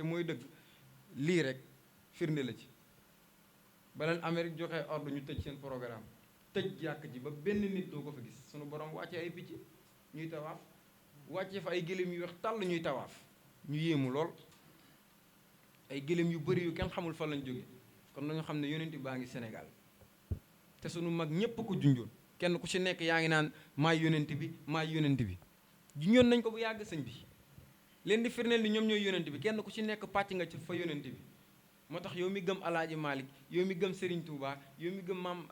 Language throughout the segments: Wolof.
te mooy dëgg lii rek firnde la ci ba leen Amérique joxe ordre ñu tëj seen programme tëj jàkk ji ba benn nit doo ko fa gis sunu borom wàcce ay picc ñuy tawaaf wàcce fa ay gëléem yu weex tàll ñuy tawaaf ñu yéemu lool ay gëléem yu bëri yu kenn xamul fa lañ jóge kon nañu xam ne yonent baa ngi Sénégal te sunu mag ñépp ko junjoon kenn ku ci nekk yaa ngi naan maay yonent bi maay yonent bi junjoon nañ ko bu yàgg sëñ bi leen di firndeel ni ñoom ñooy yonent bi kenn ku ci nekk pàcc nga ci fa yonent bi moo tax yow mi gëm alaaji Malick yow mi gëm Serigne Touba yow mi gëm maam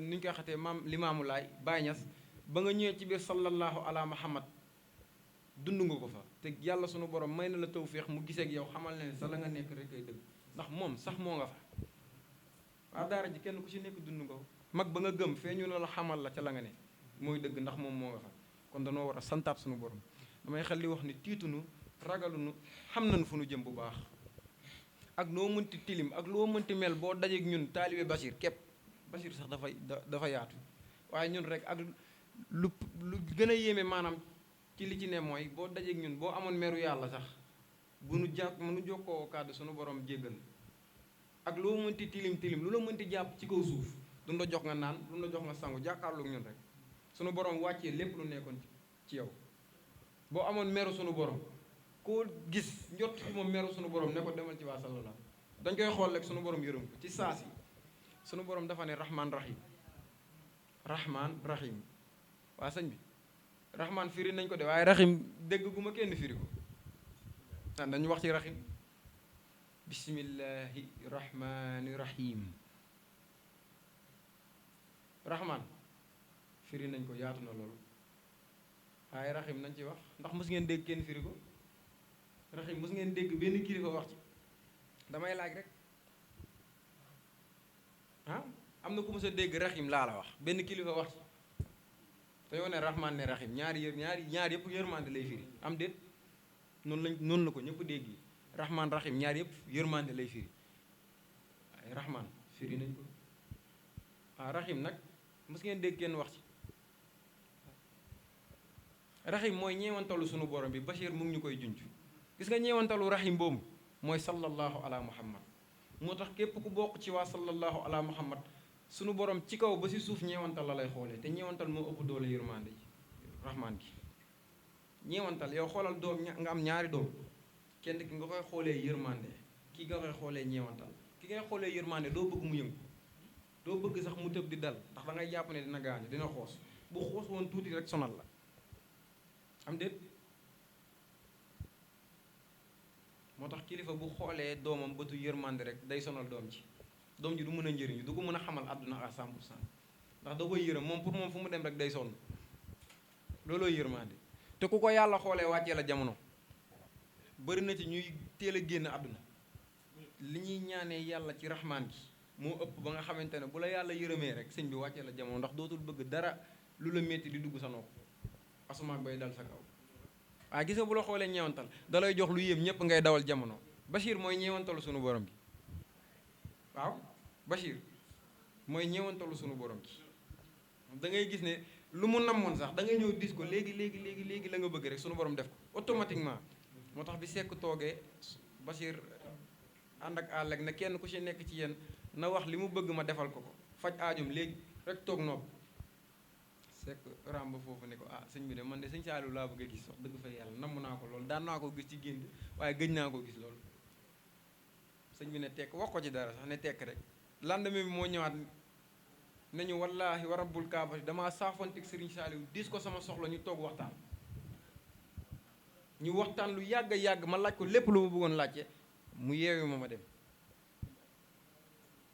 ni ñu koy xatee maam Limaamu Laay Baay Ñas ba nga ñëwee ci biir sallallahu ala muhammad dund nga ko fa te yàlla sunu borom may na la tawféex mu gisee ak yow xamal ne sa la nga nekk rek ay dëgg ndax moom sax moo nga fa waa daara ji kenn ku ci nekk dund nga ko mag ba nga gëm feeñu na la xamal la ca la nga ne mooy dëgg ndax moom moo nga fa kon danoo war a santaat sunu borom damay xel li wax ni tiitunu ragalunu xam nañu fu nu jëm bu baax ak noo mënti tilim ak loo mënti mel boo dajeek ñun taalibe Bachir képp Bachir sax dafa yaatu waaye ñun rek ak lu gën a yéeme maanaam ci li ci ne mooy boo dajeek ñun boo amoon meru yàlla sax bu nu jàpp nu jokkoo kàddu sunu borom jéggal ak loo mënti tilim lu la mënti jàpp ci kaw suuf duñ la jox nga naan duñ la jox nga sangu jàkkaarloog ñun rek sunu borom wàccee lépp lu nekkoon ci yow boo amoon meru sunu borom koo gis njot ci moom meru sunu borom ne ko demal ci waa sallallahu dañ koy xool rek sunu borom yërëm ko ci saasi sunu borom dafa ne rahman rahim waa sëñ bi rahman firi nañ ko de waaye rahim dégg gu ma kenn firi ko ah dañu wax ci rahim bismillahi rahmani rahim rahman firi nañ ko yaatu na loolu waaye rahim nañ ci wax ndax mos ngeen dégg kenn firi ko rahim mos ngeen dégg benn kilifa wax ci damay laaj rek ah am na ku mos a dégg rahim laa la wax benn kilifa wax ci te yow ne rahman ne rahim ñaar yëpp yërmande lay firi am déet noonu la ko ñëpp dégg yi rahman rahim ñaar yëpp yërmande lay firi waaye rahman firi nañ ko waaw rahim nag mos ngeen dégg kenn wax ci rahim mooy ñeewantalu sunu borom bi Bachir mu ngi ñu koy junj gis nga ñeewantalu rahim boobu mooy sallallahu ala muhammad moo tax képp ku bokk ci waa sallallahu ala muhammad sunu borom ci kaw ba si suuf ñeewantal la lay xoolee te ñeewantal moo ëpp doole yërmande ji rahmaan gi ñeewantal yow xoolal doom nga am ñaari doom kenn ki nga koy xoolee yërmande ki nga koy xoolee ñeewantal ki ngay xoolee yërmande doo bëgg mu yëngu doo bëgg sax mu tëb di dal ndax da ngay jàpp ne dina gaañu dina xoos bu xoos woon tuuti rek sonal la am déet moo tax kilifa bu xoolee doomam bëtu yërmande rek day sonal doom ji du mën a njëriñu du ko mën a xamal àdduna à 100% ndax da koy yërëm moom pour moom fu mu dem rek day sonn looloo yërmande te ku ko yàlla xoolee wàccee la jamono bëri na ci ñuy teel a génn àdduna li ñuy ñaanee yàlla ci raxmaan gi moo ëpp ba nga xamante ne bu la yàlla yërëmee rek sëñ bi wàccee la jamono ndax dootul bëgg dara lu la métti di dugg sa nopp asumaak bay dal sa kaw waaye gis nga bu la xoolee ñeewantal da lay jox lu yéem ñëpp ngay dawal jamono Bachir mooy ñeewantalu sunu borom gi waaw Bachir mooy ñeewantalu sunu borom gi da ngay gis ne lu mu namoon sax da ngay ñëw dis ko léegi la nga bëgg rek sunu borom def ko automatiquement moo tax bi sekk toogee Bachir ànd ak àll ak ne kenn ku ci nekk ci yéen na wax li mu bëgg ma defal ko faj aajum léegi rek toog nopp sekk ràmba foofu ne ko ah sëñ bi de man de sëñ Saliou laa bëgg a gis wax dëgg fa yàlla namm naa ko loolu daan naa ko gis ci génn waaye gëj naa ko gis loolu sëñ bi ne tekk wax ko ci dara sax ne tekk rek lendemain bi moo ñëwaat nañu wallaahi wa rabbul kaaba damaa saafonteeg sëriñ Saliou dis ko sama soxla ñu toog waxtaan ñu waxtaan lu yàgg ma laaj ko lépp lu ma bëggoon laajte mu yeewi ma dem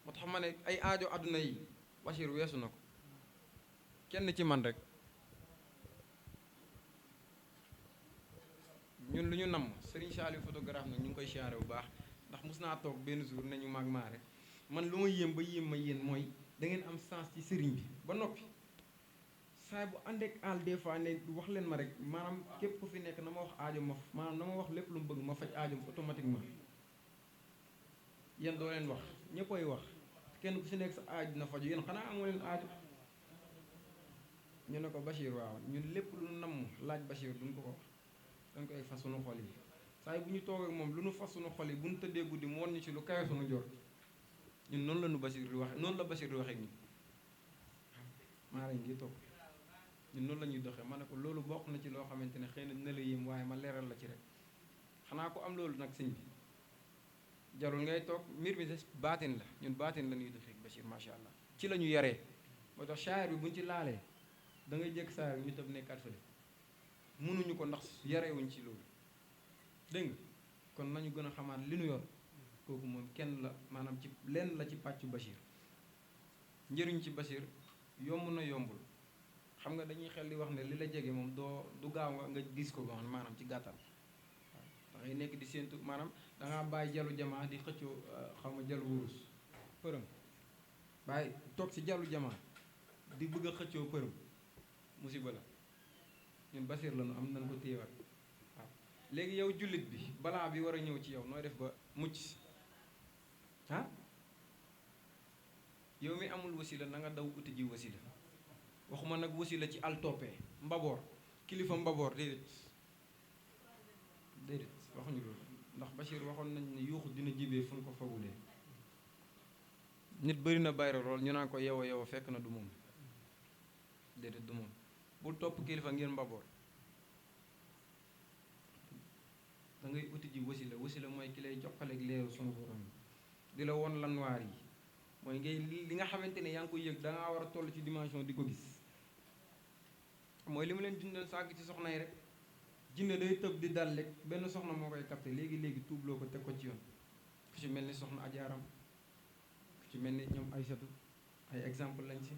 moo tax ma ne ay aajo àdduna yi Bachir weesu na ko kenn ci man rek ñun lu ñu namm Serigne Saliou photographe nag ñu ngi koy siyaare bu baax ndax mos naa toog benn jour ne ñu mag maare man lu ma yéem ba yéem ma yéen mooy da ngeen am sens ci sëriñ bi ba noppi saay bu ànd ak àll des fois ne wax leen ma rek maanaam képp ku fi nekk na ma wax aajo ma maanaam na ma wax lépp lu mu bëgg ma faj aajo automatiquement yéen doo leen wax ñëppay wax kenn ku si nekk sa aajo dina faju yéen xanaa amoo leen aajo ñu ne ko Bachir waaw ñun lépp lu namm laaj Bachir duñ ko wax dañ koy fas sunu xol yi saa bu ñu toog ak moom lu nu fas suñu xol yi bu ñu tëddee guddi mu won ñu ci lu kawe suñu jor ñun noonu la ñu Bachir di waxe noonu la Bachir di waxee ak ñun maa lañ ngi toog ñun noonu la ñuy doxee ma ne ko loolu bokk na ci loo xamante ne xëy na dina la yéem waaye ma leeral la ci rek xanaa ko am loolu nag sëñ bi jarul ngay toog mbir mi des baatin la ñun baatin la ñuy doxee ak Bachir macha allah ci la ñu yaree moo tax shaayir bi buñ ci laalee da ngay jékk saa ñu tëb nekkaat fële mënuñu ko ndax yarewuñ ci loolu dégg nga kon nañu gën a xamaat li nu yor kooku moom kenn la maanaam ci lenn la ci pàccu Bachir njëriñ ci Bachir yomb na yombul xam nga dañuy xel di wax ne li la jege moom du gaaw nga gis ko maanaam ci gàttal waaw da ngay nekk di séentu maanaam dangaa bàyyi jalu jamaa di xëccoo xaw ma jalu wurus përëm bàyyi toog si jalu jamaa di bëgg a xëccoo përëm musiba la ñun Bachir la nu am nañ ko téyewaat waaw léegi yow jullit bi balaa bi war a ñëw ci yow nooy def ba mucc ah yow mi amul wasila na nga daw uti ji wasila waxuma nag wasila ci al toppee mbaboor kilifa mbaboor déedéet waxuñu loolu ndax Bachir waxoon nañ ne yuuxu dina jibee fu ñu ko fagulee nit bëri na bayra lool ñu naan ko yow fekk na du moom déedéet du moom bul topp kilifa ngir mbaboor da ngay uti ji wasila mooy ki lay jokkaleeg leeru sunu borom di la won lanwaar yi mooy ngay li nga xamante ne yaa ngi koy yëg dangaa war a toll ci dimension di ko gis mooy li ma leen dundal sàgg ci soxna yi rek jinne day tëb di dal rek benn soxna moo koy capté léegi tuubloo ko teg ko ci yoon ku ci mel ni soxna ajaaram ku ci mel ni ñoom Aysatu ay exemple lañ ci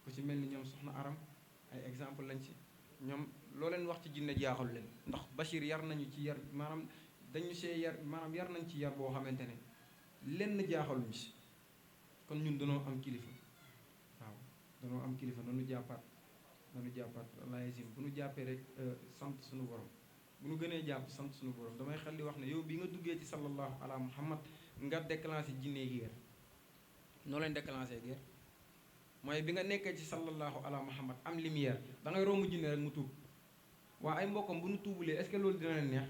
ku ci mel ni ñoom soxna aram ay exemple lañ ci ñoom loo leen wax ci jinne jaaxul leen ndax Bachir yar nañu ci yar maanaam dañu see yar maanaam yar nañ ci yar boo xamante ne lenn jaaxaluñu si kon ñun danoo am kilifa waaw danoo am kilifa nanu jàppaat wallaahi sim bu nu jàppee rek sant suñu borom bu nu gënee jàpp sant suñu borom damay xel di wax ne yow bi nga duggee ci sallallahu ala muhammad nga déclenché jinne guerre noo leen déclenché guerre mooy bi nga nekkee ci sallallahu ala muhammad am lumière da ngay romb jinne rek mu tuub waa ay mbokkam bu nu tuubulee est-ce que loolu dina leen neex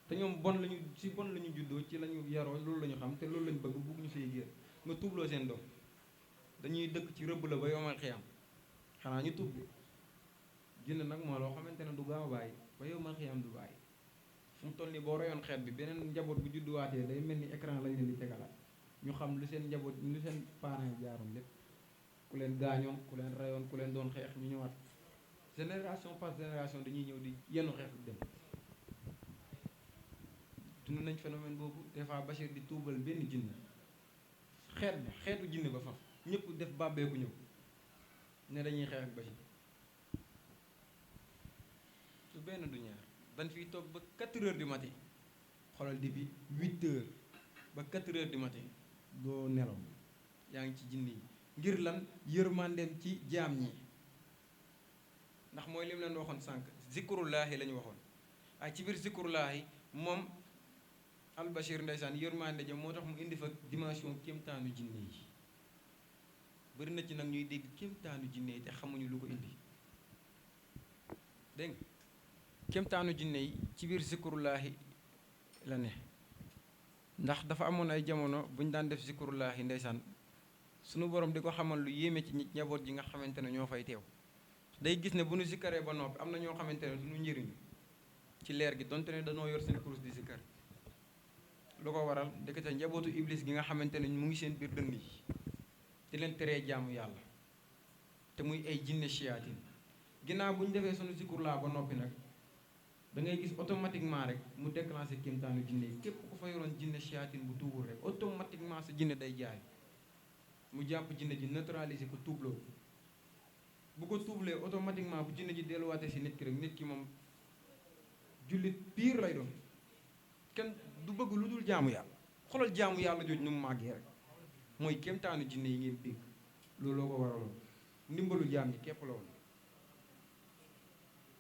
te ñoom bon lañu si bon la ñu juddoo ci la ñu yaroo loolu la ñu xam te loolu la ñu bëgg bugg ñu say guerre nga tuubloo seen doom dañuy dëkk ci rëbb la ba yomal xiyam xanaa ñu tuub jinne nag moo loo xamante ne du gaaw a bàyyi ba yomal xiyam du bàyyi fu mu toll nii boo royoon xeet bi beneen njaboot bu judduwaatee day mel ni écran lañ leen di tegalaat ñu xam lu seen njaboot lu seen parents yi jaaroon lépp ku leen gaañoon ku leen rayoon ku leen doon xeex ñu ñëwaat génération par génération dañuy ñëw di yenn xeex dem dund nañ phénomène boobu des fois Bachir di tuubal benn jinne xeetu jinne ba faf ñëpp def bàbbeeku ñëw ne dañuy xeex ak Bachir du benn du ñaar dañ fiy toog ba 4 heures du matin xoolal depuis 8 heures ba 4 heures du matin doo nelaw yaa ngi ci jinne yi ngir lan yërmandeem ci jaam ñi ndax mooy li mu leen waxoon sànq zikrullaahi la ñu waxoon ay ci biir zikrullaahi moom albashir ndeysaan yërmande ja moo tax mu indi fa dimension kéemtaanu jinne yi bëri na ci nag ñuy dégg kéemtaanu jinne yi te xamuñu lu ko indi dégg nga kéemtaanu jinne yi ci biir zikrullaahi la ne ndax dafa amoon ay jamono bu ñu daan def zikrullaahi ndeysaan sunu borom di ko xamal lu yéeme ci nit njaboot ji nga xamante ne ñoo fay teew day gis ne bu nu zikkaree ba noppi am na ñoo xamante ne du ñu njëriñu ci leer gi donte ne dañoo yor seen kurus di zikkar lu ko waral ndekete njabootu iblis gi nga xamante ne mu ngi seen biir dënn yi di leen teree jaamu yàlla te muy ay jinne shiyaatin ginnaaw bu ñu defee sunu zikkur laa ba noppi nag da ngay gis automatiquement rek mu déclenché kéemtaanu jinne yi képp ku fa yoroon jinne shiyaatin bu tuubul rek automatiquement sa jinne day jaay mu jàpp jinne ji neutraliser ko tuubloo bu ko tuublee automatiquement bu jinne ji delluwaatee si nit ki rek nit ki moom jullit piir lay doon kenn du bëgg lu dul jaamu yàlla xoolal jaamu yàlla jooju nu mu màggee rek mooy kéemtaanu jinne yi ngeen dégg looloo ko waraloon ndimbalu jaam ñi képp la woon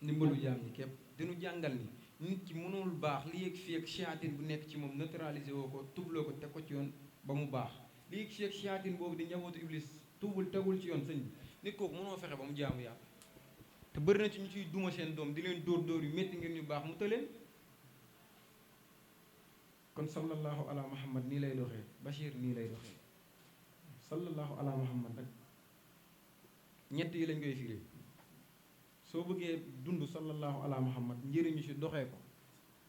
ndimbalu jaam ñi képp dinu jàngal ni nit ki mënul baax li yéeg fii ak siyaatin bu nekk ci moom neutraliser woo ko tuubloo ko teg ko ci yoon ba mu baax li yéeg fii ak siyaatin boobu di njabootu iblis tuubul tegul ci yoon sëñ bi nit kooku mënoo fexe ba mu jaamu yàlla te bëri na ci ñu ciy duma seen doom di leen dóor yu métti ngir ñu baax mu tëleen kon sallallahu ala muhammad nii lay doxee Bachir nii lay doxee sallallahu ala muhammad rek ñett yi lañ koy firi soo bëggee dund sallallahu ala muhammad njëriñu si doxee ko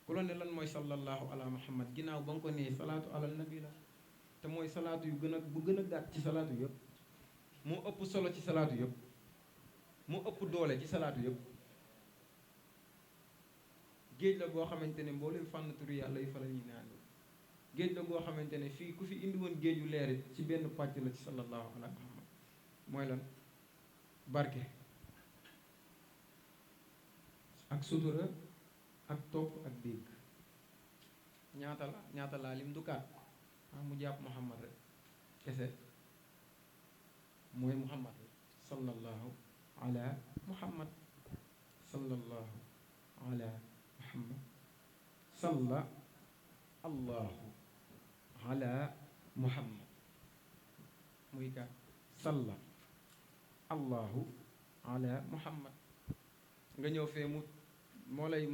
ku la ne lan mooy sallallahu ala muhammad ginnaaw ba nga ko nee salaatu alal nabi la te mooy salaatu yu gën a bu gën a gàtt ci salaatu yëpp moo ëpp solo ci salaatu yëpp moo ëpp doole ci salaatu yëpp géej la goo xamante ne mboolem fànn turu yàlla yi fa la ñuy naan géej la goo xamante ne fii ku fi indi woon géeju leer it ci benn pàcc la ci sallallahu ala muhammad mooy lan barke ak sutura ak topp ak dégg ñaata laa lim du kaat mu jàpp muhammad rek kese mooy muhammad rek sallallahu ala muhammad sallallahu ala muhammad salla allahu ala muhammad muy kaat salla allahu ala muhammad nga ñëw fee mu moo lay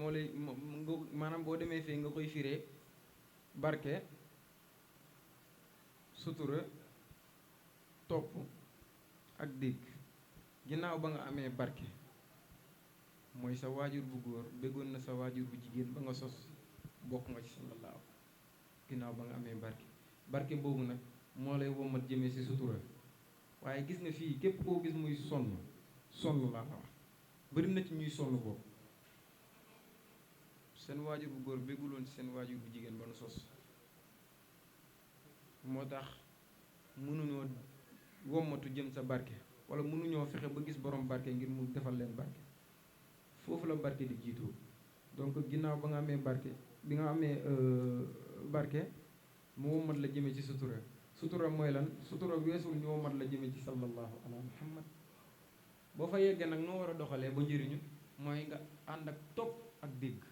maanaam boo demee fee nga koy firee barke sutura topp ak dégg ginnaaw ba nga amee barke mooy sa waajur bu góor béggoon na sa waajur bu jigéen ba nga sos bokk nga ci sallallahu ginnaaw ba nga amee barke boobu nag moo lay womat jëmee si sutura waaye gis nga fii képp koo gis muy sonn laa la wax bëri na ci ñuy sonn boobu seen waajur bu góor bégguloon ci seen waajur bu jigéen ba nu sos moo tax mënuñoo wommatu jëm sa barke wala mënuñoo fexe ba gis borom barke ngir mu defal leen barke foofu la barke di jiitoo donc ginnaaw ba nga amee barke bi nga amee barke mu wommat la jëme ci sutura mooy lan sutura weesul ñu wommat la jëme ci sallallahu ala muhammad boo fa yeggee nag noo war a doxalee ba njëriñu mooy nga ànd ak topp ak dégg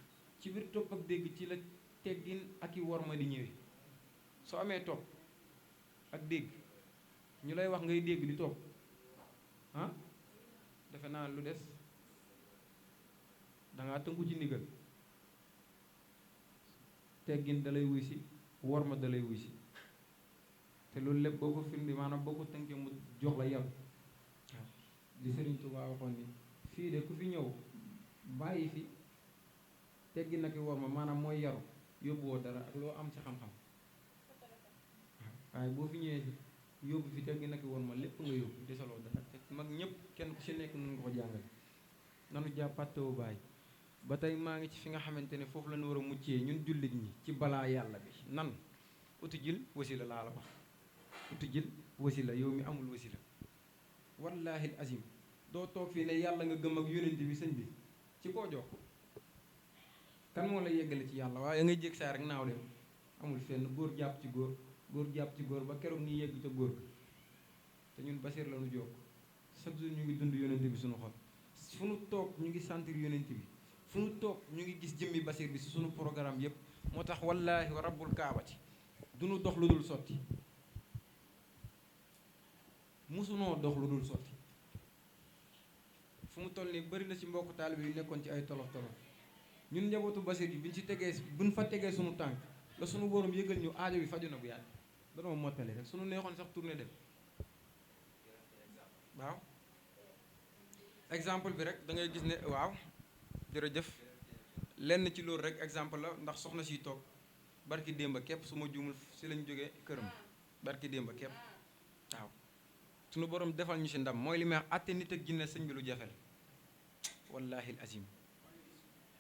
ci biir topp ak dégg ci la teggin ak i worma di ñëwee soo amee topp ak dégg ñu lay wax ngay dégg di topp defe naa lu des dangaa tënku ci ndigal teggin dalay wuy si worma dalay wuy si te loolu lépp boo ko firndi maanaam boo ko tënkee mu jox la yàlla waaw li Sëriñ Tuubaa waxoon ni fii de ku fi ñëw bàyyi fi teggi nag worma maanaam mooy yaru yóbbuwoo dara ak loo am ci xam-xam waaye boo fi ñëwee yóbbu fi teggi nag worma lépp nga yóbbu desaloo dara te mag ñëpp kenn ku ci nekk nun nga ko jàngale nanu jàppatoo bàyyi ba tey maa ngi ci fi nga xamante ne foofu lañu war a muccee ñun jullit ñi ci balaa yàlla bi nan uti jël wasila laa la wax uti jël wasila yow mi amul wasila wallaahi azim doo toog fii ne yàlla nga gëm ak yónent bi sëñ bi ci koo jox kan moo la yeggale ci yàlla waaye ngay jég saa rek naaw dem amul fenn góor jàpp ci góor jàpp ci góor ba keroog ni yegg ca góor te ñun Bachir la ñu jokk chaque jour ñu ngi dund yónent bi suñu xol fu nu toog ñu ngi sentir yónent bi fu nu toog ñu ngi gis jëmmi Bachir bi si suñu programme yépp moo tax wallaahi rabbul kaabati du nu dox lu dul sotti musunoo dox lu dul sotti fu mu toll nii bëri na ci mbokk taalibe yu nekkoon ci ay tolof tolof ñun njabootu Bachir yi buñ fa tegee sunu tànk la sunu borom yëgal ñu aajo bi faju na bu yàgg danoo mottali rek sunu neexoon sax tourné dem waaw exemple bi rek da ngay gis ne waaw jërëjëf lenn ci loolu rek exemple la ndax soxna siy toog barki démba képp su ma juumul si lañ jógee këram barki démba képp waaw sunu borom defal ñu si ndam mooy li may wax àtte nit ak jinne sëñ bi lu jafe la wallaahi azim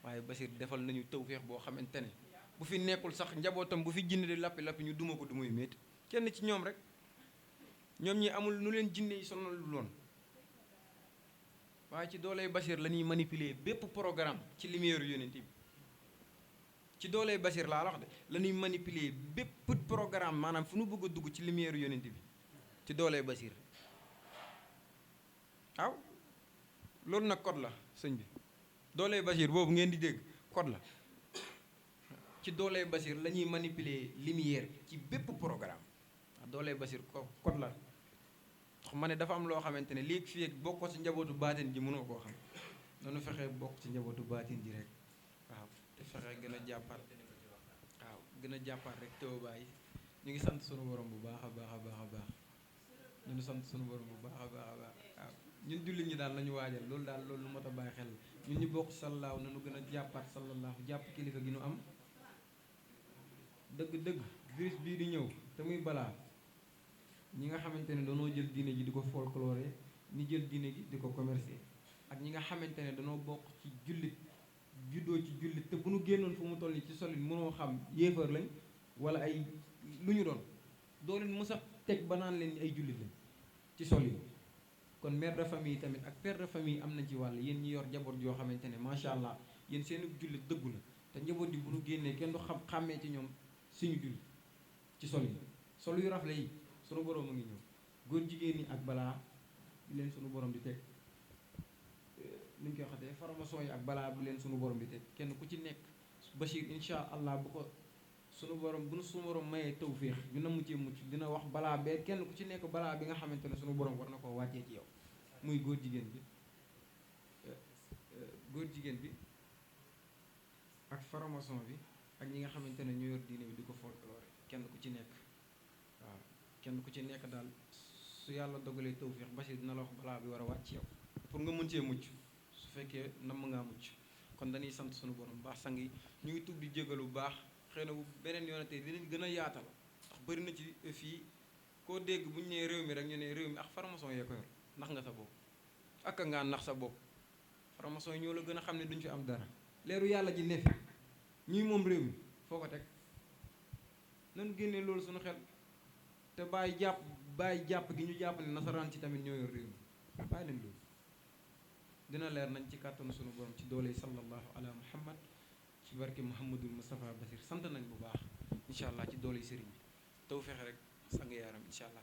waaye Bachir defal nañu tawféex boo xamante ne bu fi nekkul sax njabootam bu fi jinne di lappi ñu duma ko du muy métti kenn ci ñoom rek ñoom ñi amul nu leen jinne yi sonal lu loon waaye ci dooley Bachir la ñuy manipuler bépp programme ci lumière yonent bi ci dooley Bachir laa wax de la ñuy manipuler bépp programme maanaam fu nu bëgg a dugg ci lumière yonent bi ci dooley Bachir waaw loolu nag code la sëñ bi dooley Bachir boobu ngeen di dégg code la ci dooley Bachir la ñuy manipuler lumière ci bépp programme waaw dooley Bachir code la ma ne dafa am loo xamante ne léegi fii ak bokkoo ci njabootu baatin ji mënoo koo xam nanu fexe bokk ci njabootu baatin ji rek waaw te fexe gën a jàppal waaw gën a jàppaat rek teew bàyyi ñu ngi sant sunu borom bu baax a baax a baax a baax ñu ngi sant sunu borom bu baax a baax a baax waaw ñun jullit ñi daal nañu waajal loolu daal loolu lu mot a bàyyi xel ñun ñu bokk sallallahu nañu gën a jàppaat sallallahu jàpp kilifa gi nu am dëgg-dëgg virus bii di ñëw te muy balaa ñi nga xamante ne danoo jël diine ji di ko folklore ni jël diine gi di ko commercer ak ñi nga xamante ne danoo bokk ci jullit juddoo ci jullit te bu nu génnoon fu mu toll nii ci solin mënoo xam yéefar lañ wala ay lu ñu doon doo leen mës a teg ba naan leen ay jullit lañ ci solin kon mère de famille tamit ak père de famille am na ci wàll yéen ñi yor njaboot yoo xamante ne macha allah yéen seen jullit dëggu na te njaboot yi bu nu génnee kenn du xàmmee ci ñoom suñu jullit ci solin sol yu rafle yi sunu borom a ngi ñëw góor jigéen ñi ak balaa bi leen sunu borom di teg ni ñu koy waxatee formation yi ak balaa bi leen sunu borom di teg kenn ku ci nekk Bachir incha allah bu ko sunu borom bu nu sunu borom mayee tawféex ñu na muccee mucc dina wax balaa bee kenn ku ci nekk balaa bi nga xamante ne sunu borom war na koo wàccee ci yow muy góor jigéen bi ak formation bi ak ñi nga xamante ne ñoo yor diine bi di ko folklore kenn ku ci nekk waaw kenn ku ci nekk daal su yàlla dogalee tawféex Bachir dina la wax balaa bi war a wàcc ci yow pour nga mën cee mucc su fekkee namm ngaa mucc kon dañuy sant sunu borom baax sang yi ñu ngi tudd di jégalu bu baax xëy na bu beneen yoonatee dinañ gën a yaatal ndax bëri na ci fii koo dégg bu ñu nee réew mi rek ñu ne réew mi ak formation yee ko yor nax nga sa bopp ak ngaa nax sa bopp formation yi ñoo la gën a xam ne duñ fi am dara leeru yàlla ji ne fi ñuy moom réew mi foo ko teg nan génnee loolu suñu xel te bàyyi jàpp gi ñu jàpp ne nasaraan ci tamit ñoo yor réew mi bàyyi leen loolu dina leer nañ ci kàttanu sunu borom ci doole sallallahu ala muhammad ci barke Mouhamadul Moustapha Bachir sant nañ bu baax incha allah ci doole sëriñ bi taw fexe rek sang yaaram incha allah